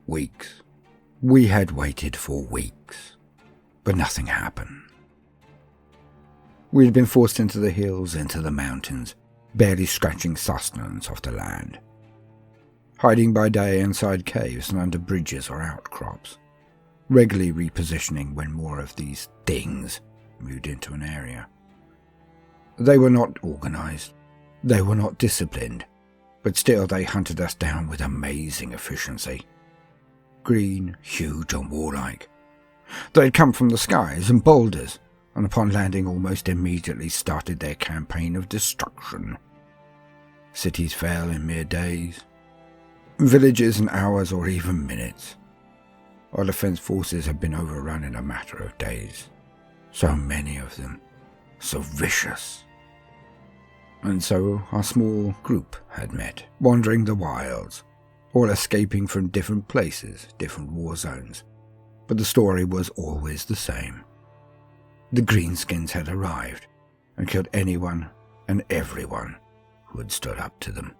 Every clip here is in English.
Weeks. We had waited for weeks, but nothing happened. We had been forced into the hills, into the mountains, barely scratching sustenance off the land. Hiding by day inside caves and under bridges or outcrops, regularly repositioning when more of these things moved into an area. They were not organised, they were not disciplined, but still they hunted us down with amazing efficiency. Green, huge and warlike. They had come from the skies and boulders, and upon landing almost immediately started their campaign of destruction. Cities fell in mere days, villages in hours or even minutes. Our defence forces had been overrun in a matter of days. So many of them, so vicious. And so our small group had met, wandering the wilds, all escaping from different places, different war zones. But the story was always the same. The Greenskins had arrived and killed anyone and everyone who had stood up to them.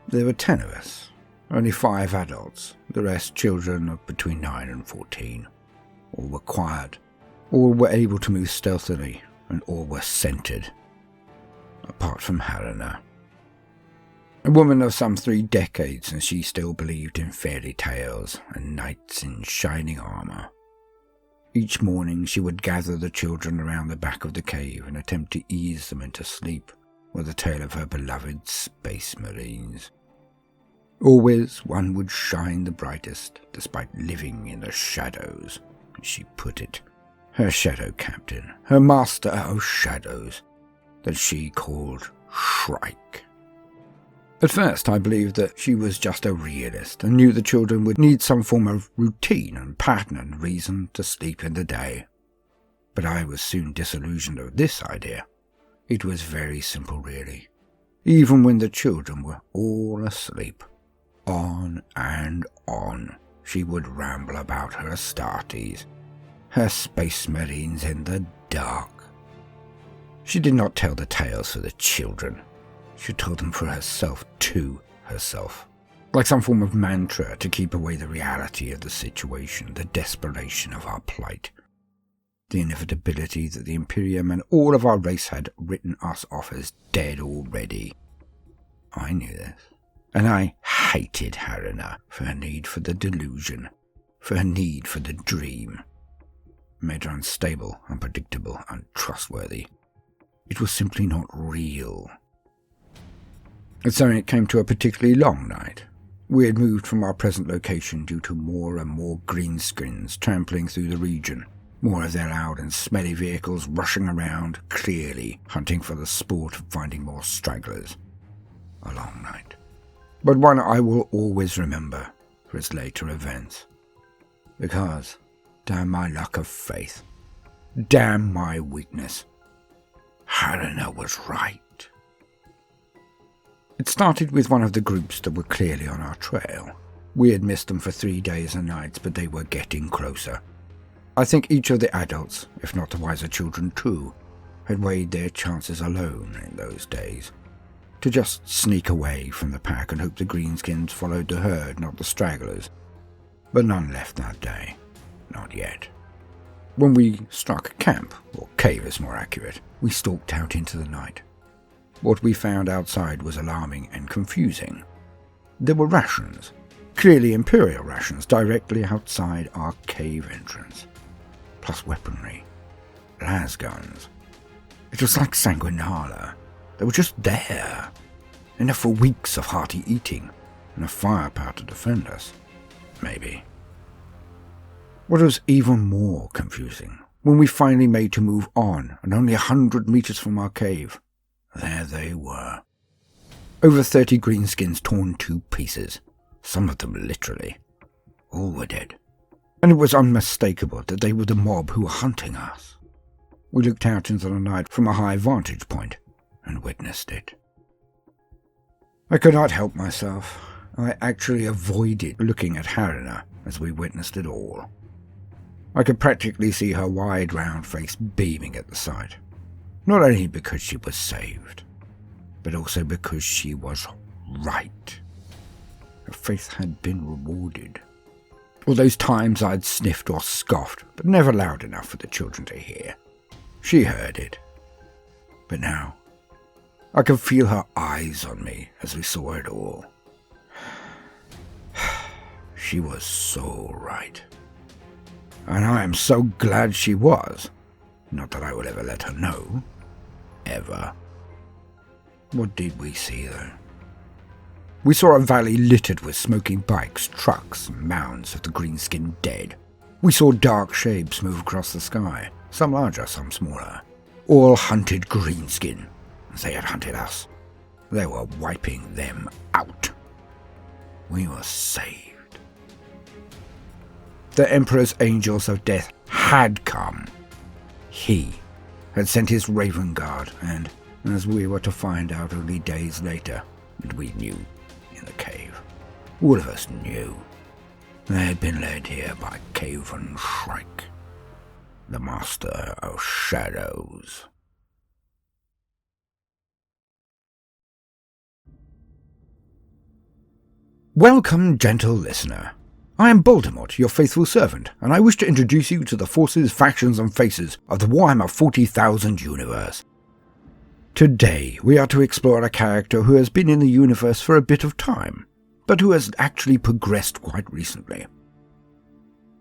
There were 10 of us, only 5 adults, the rest children of between 9 and 14. All were quiet, all were able to move stealthily, and all were scented. Apart from Helena. A woman of some 3 decades, and she still believed in fairy tales and knights in shining armour. Each morning she would gather the children around the back of the cave and attempt to ease them into sleep with a tale of her beloved space marines. Always one would shine the brightest, despite living in the shadows, as she put it. Her shadow captain, her master of shadows, that she called Shrike. At first I believed that she was just a realist and knew the children would need some form of routine and pattern and reason to sleep in the day. But I was soon disillusioned of this idea. It was very simple really. Even when the children were all asleep, on and on she would ramble about her Astartes, her space marines in the dark. She did not tell the tales for the children. She told them for herself, to herself. Like some form of mantra to keep away the reality of the situation, the desperation of our plight. The inevitability that the Imperium and all of our race had written us off as dead already. I knew this. And I hated Helena for her need for the delusion, for her need for the dream. It made her unstable, unpredictable, untrustworthy. It was simply not real. And so it came to a particularly long night. We had moved from our present location due to more and more greenskins trampling through the region, more of their loud and smelly vehicles rushing around, clearly hunting for the sport of finding more stragglers. A long night. But one I will always remember for its later events. Because, damn my lack of faith, damn my weakness, Helena was right. It started with one of the groups that were clearly on our trail. We had missed them for 3 days and nights, but they were getting closer. I think each of the adults, if not the wiser children too, had weighed their chances alone in those days. To just sneak away from the pack and hope the greenskins followed the herd, not the stragglers. But none left that day. Not yet. When we struck camp, or cave is more accurate, we stalked out into the night. What we found outside was alarming and confusing. There were rations, clearly Imperial rations, directly outside our cave entrance, plus weaponry, las guns. It was like Sanguinala. They were just there, enough for weeks of hearty eating, and a firepower to defend us, maybe. What was even more confusing, when we finally made to move on, and only 100 meters from our cave, there they were. Over 30 greenskins torn to pieces, some of them literally. All were dead. And it was unmistakable that they were the mob who were hunting us. We looked out into the night from a high vantage point, and witnessed it. I could not help myself. I actually avoided looking at Helena as we witnessed it all. I could practically see her wide round face beaming at the sight. Not only because she was saved, but also because she was right. Her faith had been rewarded. All those times I'd sniffed or scoffed, but never loud enough for the children to hear. She heard it. But now, I could feel her eyes on me as we saw it all. She was so right. And I am so glad she was. Not that I will ever let her know. Ever. What did we see, though? We saw a valley littered with smoking bikes, trucks, and mounds of the green-skinned dead. We saw dark shapes move across the sky, some larger, some smaller. All hunted greenskin, as they had hunted us. They were wiping them out. We were saved. The Emperor's angels of death had come. He had sent his Raven Guard, and, as we were to find out only days later, and we knew in the cave, all of us knew, they had been led here by Kayvaan Shrike, the Master of Shadows. Welcome, gentle listener. I am Baldermort, your faithful servant, and I wish to introduce you to the forces, factions, and faces of the Warhammer 40,000 universe. Today, we are to explore a character who has been in the universe for a bit of time, but who has actually progressed quite recently.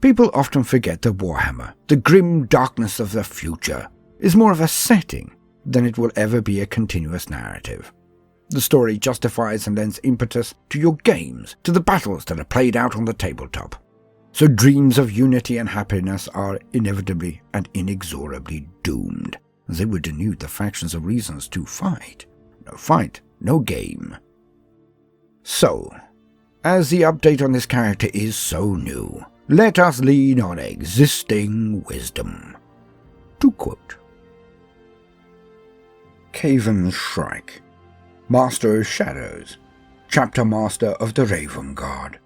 People often forget that Warhammer, the grim darkness of the future, is more of a setting than it will ever be a continuous narrative. The story justifies and lends impetus to your games, to the battles that are played out on the tabletop. So dreams of unity and happiness are inevitably and inexorably doomed, as they would denude the factions of reasons to fight. No fight, no game. So, as the update on this character is so new, let us lean on existing wisdom. To quote, Kayvaan Shrike, Master of Shadows, Chapter Master of the Raven Guard.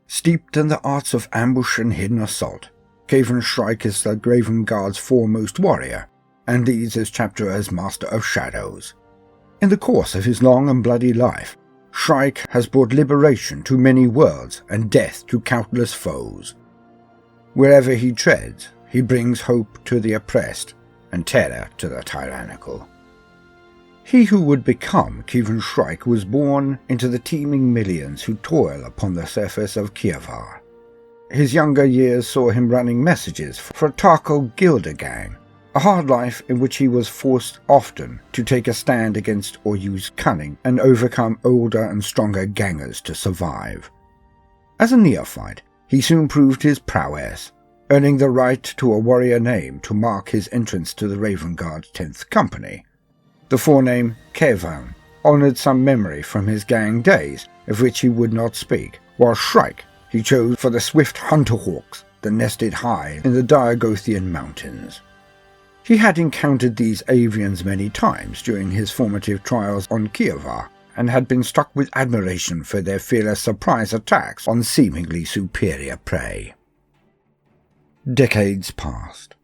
Steeped in the arts of ambush and hidden assault, Kayvaan Shrike is the Raven Guard's foremost warrior, and leads his chapter as Master of Shadows. In the course of his long and bloody life, Shrike has brought liberation to many worlds and death to countless foes. Wherever he treads, he brings hope to the oppressed and terror to the tyrannical. He who would become Kayvaan Shrike was born into the teeming millions who toil upon the surface of Kievar. His younger years saw him running messages for a Targus Guilder gang, a hard life in which he was forced often to take a stand against or use cunning and overcome older and stronger gangers to survive. As a neophyte, he soon proved his prowess, earning the right to a warrior name to mark his entrance to the Raven Guard's 10th Company. The forename Kayvaan honoured some memory from his gang days, of which he would not speak, while Shrike he chose for the swift hunter hawks that nested high in the Diagothian mountains. He had encountered these avians many times during his formative trials on Kievar, and had been struck with admiration for their fearless surprise attacks on seemingly superior prey. Decades passed.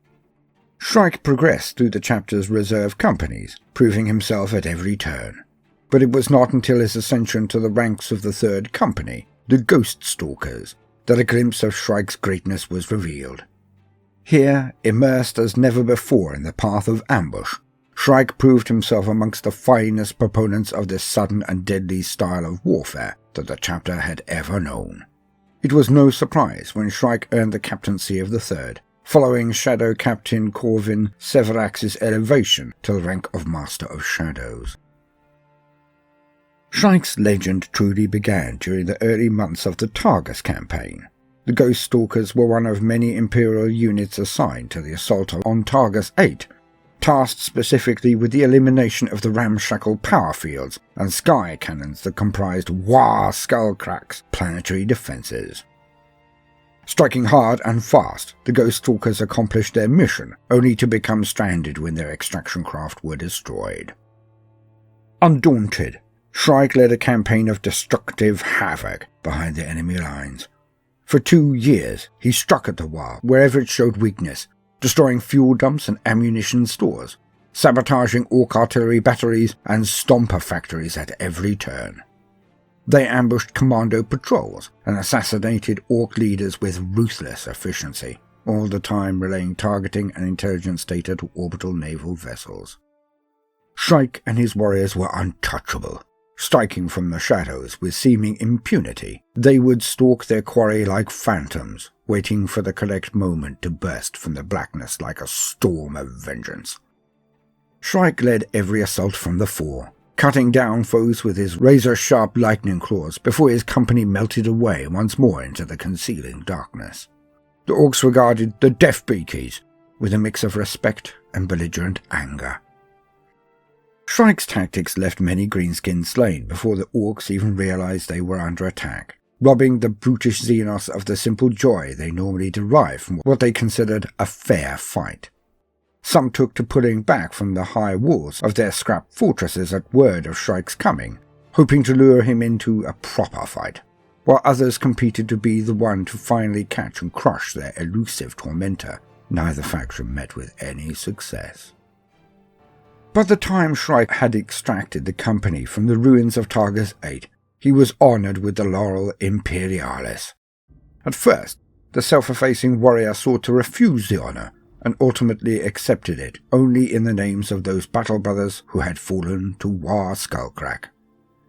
Shrike progressed through the chapter's reserve companies, proving himself at every turn. But it was not until his ascension to the ranks of the 3rd Company, the Ghost Stalkers, that a glimpse of Shrike's greatness was revealed. Here, immersed as never before in the path of ambush, Shrike proved himself amongst the finest proponents of this sudden and deadly style of warfare that the chapter had ever known. It was no surprise when Shrike earned the captaincy of the 3rd, following Shadow Captain Corvin Severax's elevation to the rank of Master of Shadows. Shrike's legend truly began during the early months of the Targus Campaign. The Ghost Stalkers were one of many Imperial units assigned to the assault on Targus 8, tasked specifically with the elimination of the ramshackle power fields and sky cannons that comprised War Skullcrack's planetary defences. Striking hard and fast, the Ghost Stalkers accomplished their mission, only to become stranded when their extraction craft were destroyed. Undaunted, Shrike led a campaign of destructive havoc behind the enemy lines. For 2 years, he struck at the War wherever it showed weakness, destroying fuel dumps and ammunition stores, sabotaging orc artillery batteries and stomper factories at every turn. They ambushed commando patrols and assassinated Orc leaders with ruthless efficiency, all the time relaying targeting and intelligence data to orbital naval vessels. Shrike and his warriors were untouchable. Striking from the shadows with seeming impunity, they would stalk their quarry like phantoms, waiting for the correct moment to burst from the blackness like a storm of vengeance. Shrike led every assault from the fore, cutting down foes with his razor-sharp lightning claws before his company melted away once more into the concealing darkness. The Orcs regarded the Death Beakies with a mix of respect and belligerent anger. Shrike's tactics left many greenskins slain before the Orcs even realized they were under attack, robbing the brutish Xenos of the simple joy they normally derive from what they considered a fair fight. Some took to pulling back from the high walls of their scrap fortresses at word of Shrike's coming, hoping to lure him into a proper fight, while others competed to be the one to finally catch and crush their elusive tormentor. Neither faction met with any success. By the time Shrike had extracted the company from the ruins of Targus 8, he was honored with the laurel Imperialis. At first, the self-effacing warrior sought to refuse the honor, and ultimately accepted it only in the names of those battle brothers who had fallen to War Skullcrack.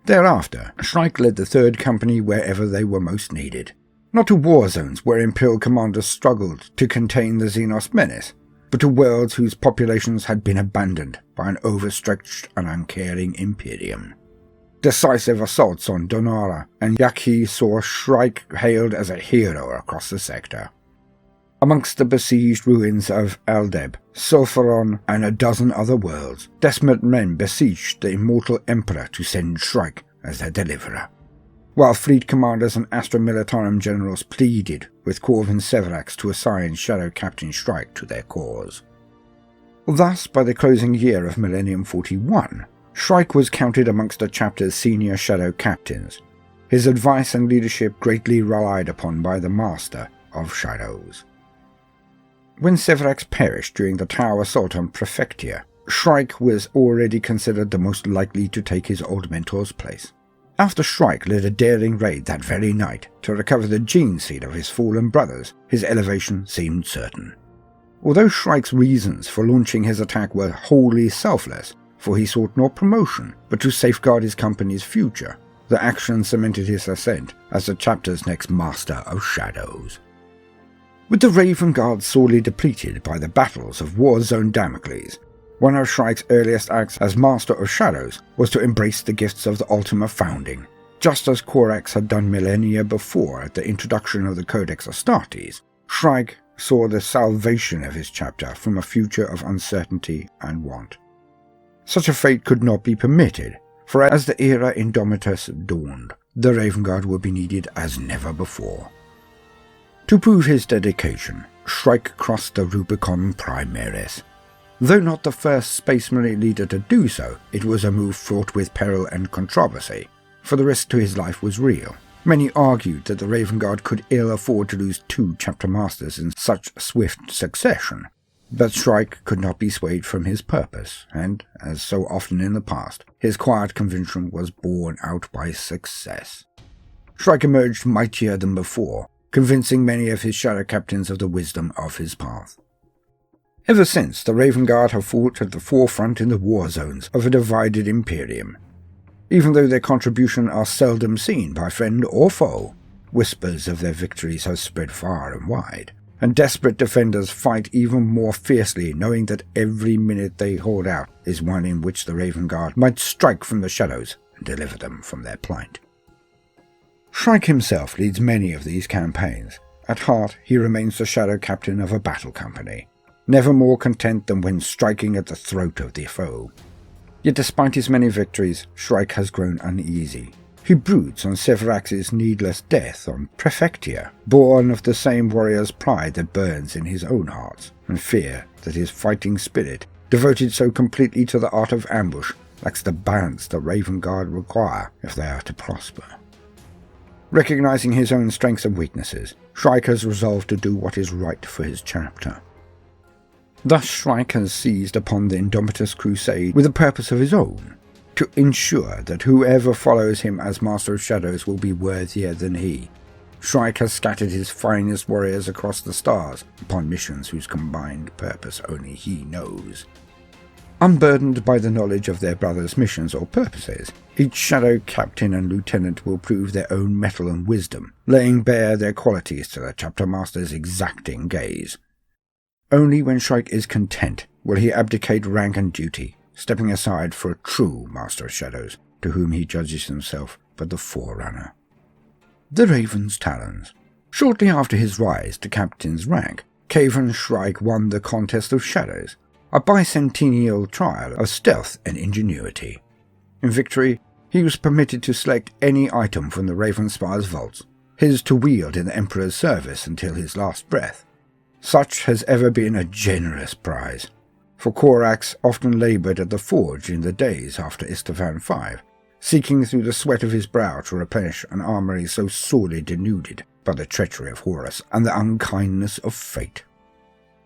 Thereafter, Shrike led the Third Company wherever they were most needed, not to war zones where Imperial commanders struggled to contain the Xenos menace, but to worlds whose populations had been abandoned by an overstretched and uncaring Imperium. Decisive assaults on Donara and Yakhi saw Shrike hailed as a hero across the sector. Amongst the besieged ruins of Aldeb, Sulfuron, and a dozen other worlds, desperate men beseeched the immortal Emperor to send Shrike as their deliverer, while fleet commanders and Astra Militarum generals pleaded with Corvin Severax to assign Shadow Captain Shrike to their cause. Thus, by the closing year of Millennium 41, Shrike was counted amongst the chapter's senior Shadow Captains, his advice and leadership greatly relied upon by the Master of Shadows. When Severax perished during the Tower assault on Prefectia, Shrike was already considered the most likely to take his old mentor's place. After Shrike led a daring raid that very night to recover the gene seed of his fallen brothers, his elevation seemed certain. Although Shrike's reasons for launching his attack were wholly selfless, for he sought no promotion, but to safeguard his company's future, the action cemented his ascent as the chapter's next Master of Shadows. With the Raven Guard sorely depleted by the battles of War Zone Damocles, one of Shrike's earliest acts as Master of Shadows was to embrace the gifts of the Ultima Founding, just as Corax had done millennia before at the introduction of the Codex Astartes. Shrike saw the salvation of his chapter from a future of uncertainty and want. Such a fate could not be permitted, for as the era Indomitus dawned, the Raven Guard would be needed as never before. To prove his dedication, Shrike crossed the Rubicon Primaris. Though not the first Space Marine leader to do so, it was a move fraught with peril and controversy, for the risk to his life was real. Many argued that the Raven Guard could ill afford to lose 2 chapter masters in such swift succession, but Shrike could not be swayed from his purpose, and, as so often in the past, his quiet conviction was borne out by success. Shrike emerged mightier than before, convincing many of his shadow captains of the wisdom of his path. Ever since, the Raven Guard have fought at the forefront in the war zones of a divided Imperium. Even though their contribution are seldom seen by friend or foe, whispers of their victories have spread far and wide, and desperate defenders fight even more fiercely, knowing that every minute they hold out is one in which the Raven Guard might strike from the shadows and deliver them from their plight. Shrike himself leads many of these campaigns. At heart, he remains the shadow captain of a battle company, never more content than when striking at the throat of the foe. Yet despite his many victories, Shrike has grown uneasy. He broods on Severax's needless death on Prefectia, born of the same warrior's pride that burns in his own heart, and fear that his fighting spirit, devoted so completely to the art of ambush, lacks the balance the Raven Guard require if they are to prosper. Recognizing his own strengths and weaknesses, Shrike has resolved to do what is right for his chapter. Thus Shrike has seized upon the Indomitus Crusade with a purpose of his own, to ensure that whoever follows him as Master of Shadows will be worthier than he. Shrike has scattered his finest warriors across the stars upon missions whose combined purpose only he knows. Unburdened by the knowledge of their brother's missions or purposes, each Shadow Captain and Lieutenant will prove their own mettle and wisdom, laying bare their qualities to the Chapter Master's exacting gaze. Only when Shrike is content will he abdicate rank and duty, stepping aside for a true Master of Shadows, to whom he judges himself but the forerunner. The Raven's Talons. Shortly after his rise to Captain's rank, Kayvaan Shrike won the Contest of Shadows, a bicentennial trial of stealth and ingenuity. In victory, he was permitted to select any item from the Ravenspire's vaults, his to wield in the Emperor's service until his last breath. Such has ever been a generous prize, for Korax often laboured at the forge in the days after Istvan V, seeking through the sweat of his brow to replenish an armoury so sorely denuded by the treachery of Horus and the unkindness of fate.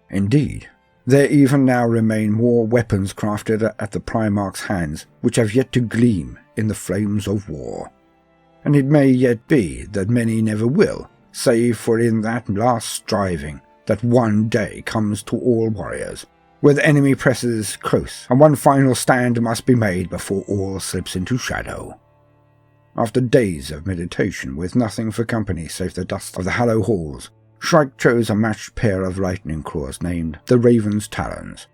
Indeed, there even now remain more weapons crafted at the Primarch's hands which have yet to gleam in the flames of war. And it may yet be that many never will, save for in that last striving that one day comes to all warriors, where the enemy presses close and one final stand must be made before all slips into shadow. After days of meditation with nothing for company save the dust of the Hallow Halls, Shrike chose a matched pair of lightning claws named the Raven's Talons.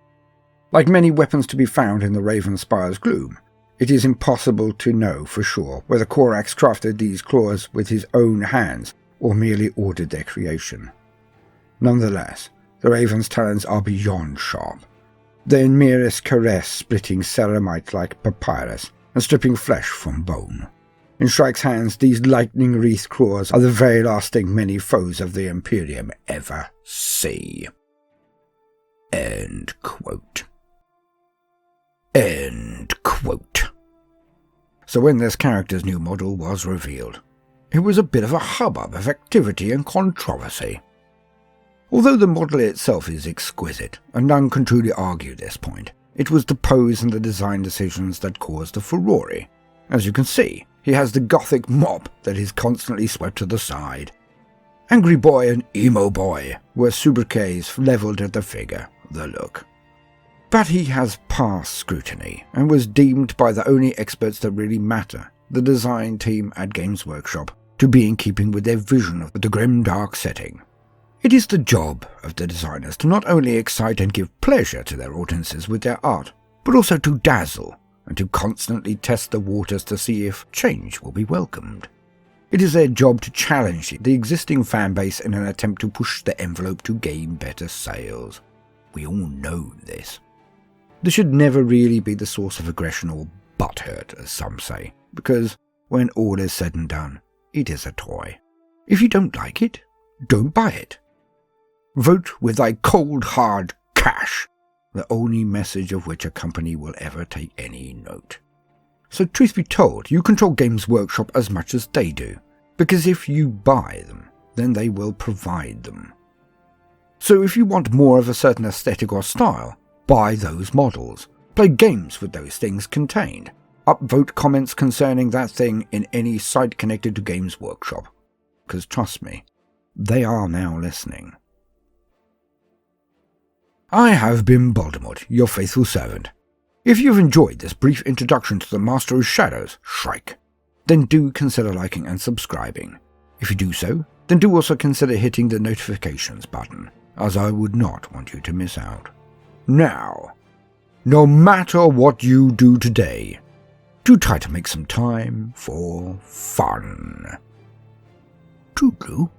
Like many weapons to be found in the Ravenspire's gloom, it is impossible to know for sure whether Korax crafted these claws with his own hands or merely ordered their creation. Nonetheless, the Raven's Talons are beyond sharp, their merest caress splitting ceramite like papyrus and stripping flesh from bone. In Shrike's hands, these lightning-wreathed claws are the very last thing many foes of the Imperium ever see. End quote. End quote. So when this character's new model was revealed, it was a bit of a hubbub of activity and controversy. Although the model itself is exquisite, and none can truly argue this point, it was the pose and the design decisions that caused the furore. As you can see, he has the gothic mop that is constantly swept to the side. Angry Boy and Emo Boy were sobriquets levelled at the figure, the look. But he has passed scrutiny, and was deemed by the only experts that really matter, the design team at Games Workshop, to be in keeping with their vision of the grim dark setting. It is the job of the designers to not only excite and give pleasure to their audiences with their art, but also to dazzle, and to constantly test the waters to see if change will be welcomed. It is their job to challenge the existing fanbase in an attempt to push the envelope to gain better sales. We all know this. This should never really be the source of aggression or butthurt, as some say, because when all is said and done, it is a toy. If you don't like it, don't buy it. Vote with thy cold, hard cash, the only message of which a company will ever take any note. So truth be told, you control Games Workshop as much as they do, because if you buy them, then they will provide them. So if you want more of a certain aesthetic or style, buy those models, play games with those things contained, upvote comments concerning that thing in any site connected to Games Workshop, because trust me, they are now listening. I have been Baldermort, your faithful servant. If you've enjoyed this brief introduction to the Master of Shadows, Shrike, then do consider liking and subscribing. If you do so, then do also consider hitting the notifications button, as I would not want you to miss out. Now, no matter what you do today, do try to make some time for fun. Toodaloo.